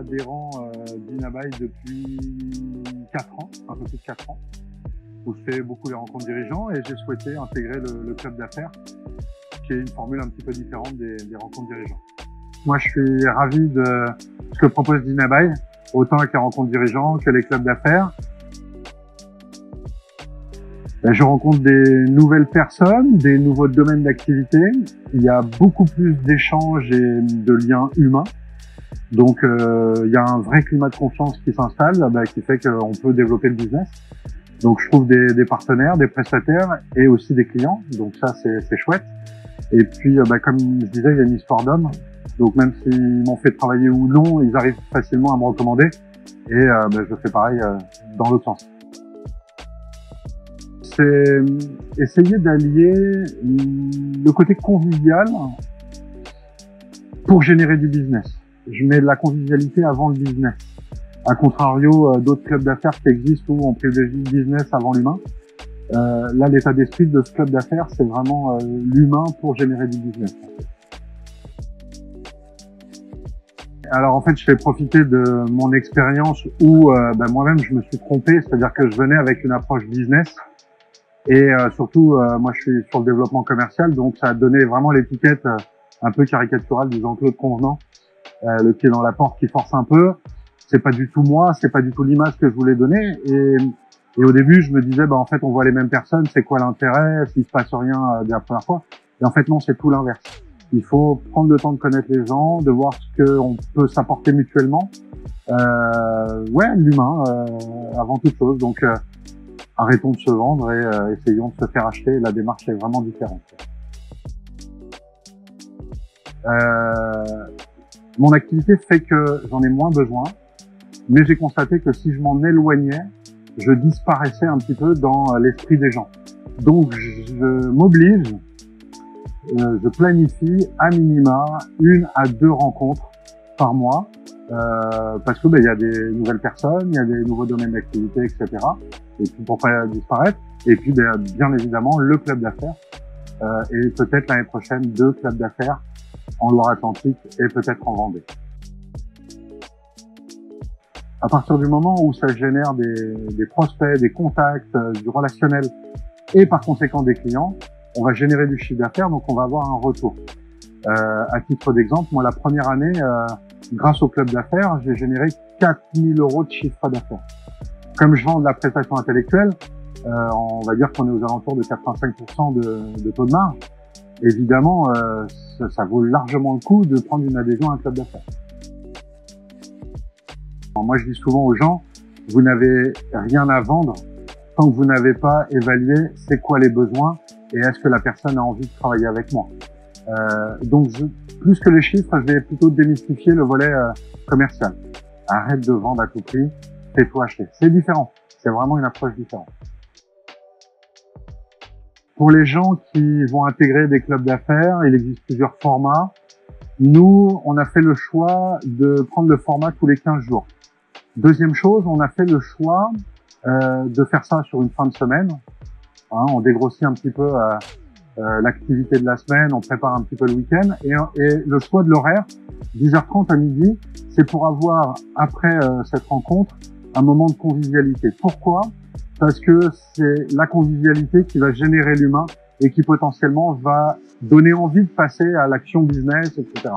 adhérent d'Inabai depuis 4 ans, un peu plus de 4 ans, où je fais beaucoup les rencontres dirigeants et j'ai souhaité intégrer le club d'affaires, qui est une formule un petit peu différente des rencontres dirigeants. Moi, je suis ravi de ce que propose Dinabai, autant avec les rencontres dirigeants que les clubs d'affaires. Je rencontre des nouvelles personnes, des nouveaux domaines d'activité. Il y a beaucoup plus d'échanges et de liens humains. Donc, il y a un vrai climat de confiance qui s'installe, qui fait qu'on peut développer le business. Donc, je trouve des partenaires, des prestataires et aussi des clients. Donc, ça, c'est chouette. Et puis, comme je disais, il y a une histoire d'homme. Donc, même s'ils m'ont fait travailler ou non, ils arrivent facilement à me recommander. Et je fais pareil dans l'autre sens. C'est essayer d'allier le côté convivial pour générer du business. Je mets la convivialité avant le business. A contrario d'autres clubs d'affaires qui existent où on privilégie le business avant l'humain. Là, l'état d'esprit de ce club d'affaires, c'est vraiment l'humain pour générer du business. Alors en fait, je fais profiter de mon expérience où moi-même je me suis trompé, c'est-à-dire que je venais avec une approche business. Et surtout, moi je suis sur le développement commercial, donc ça a donné vraiment l'étiquette un peu caricaturale du Jean-Claude Convenant, le pied dans la porte qui force un peu. C'est pas du tout moi, c'est pas du tout l'image que je voulais donner. Et au début, je me disais, en fait, on voit les mêmes personnes, c'est quoi l'intérêt, s'il se passe rien dès la première fois. Et en fait, non, c'est tout l'inverse. Il faut prendre le temps de connaître les gens, de voir ce qu'on peut s'apporter mutuellement. L'humain avant toute chose. Donc arrêtons de se vendre et essayons de se faire acheter. La démarche est vraiment différente. Mon activité fait que j'en ai moins besoin, mais j'ai constaté que si je m'en éloignais, je disparaissais un petit peu dans l'esprit des gens. Donc je m'oblige, je planifie à minima 1 à 2 rencontres par mois, parce que il y a des nouvelles personnes, il y a des nouveaux domaines d'activité, etc. Et puis pour pas disparaître. Et puis bien évidemment le club d'affaires et peut-être l'année prochaine 2 clubs d'affaires en Loire-Atlantique et peut-être en Vendée. À partir du moment où ça génère des prospects, des contacts, du relationnel et par conséquent des clients, on va générer du chiffre d'affaires, donc on va avoir un retour. À titre d'exemple, moi la première année, grâce au club d'affaires, j'ai généré 4 000 € de chiffre d'affaires. Comme je vends de la prestation intellectuelle, on va dire qu'on est aux alentours de 85% de taux de marge. Évidemment, ça vaut largement le coup de prendre une adhésion à un club d'affaires. Moi, je dis souvent aux gens, vous n'avez rien à vendre tant que vous n'avez pas évalué c'est quoi les besoins et est-ce que la personne a envie de travailler avec moi. Donc, plus que les chiffres, je vais plutôt démystifier le volet commercial. Arrête de vendre à tout prix, fais-toi acheter. C'est différent, c'est vraiment une approche différente. Pour les gens qui vont intégrer des clubs d'affaires, il existe plusieurs formats. Nous, on a fait le choix de prendre le format tous les 15 jours. Deuxième chose, on a fait le choix de faire ça sur une fin de semaine. On dégrossit un petit peu l'activité de la semaine, on prépare un petit peu le week-end. Et le choix de l'horaire, 10h30 à midi, c'est pour avoir, après cette rencontre, un moment de convivialité. Pourquoi ? Parce que c'est la convivialité qui va générer l'humain et qui potentiellement va donner envie de passer à l'action business, etc.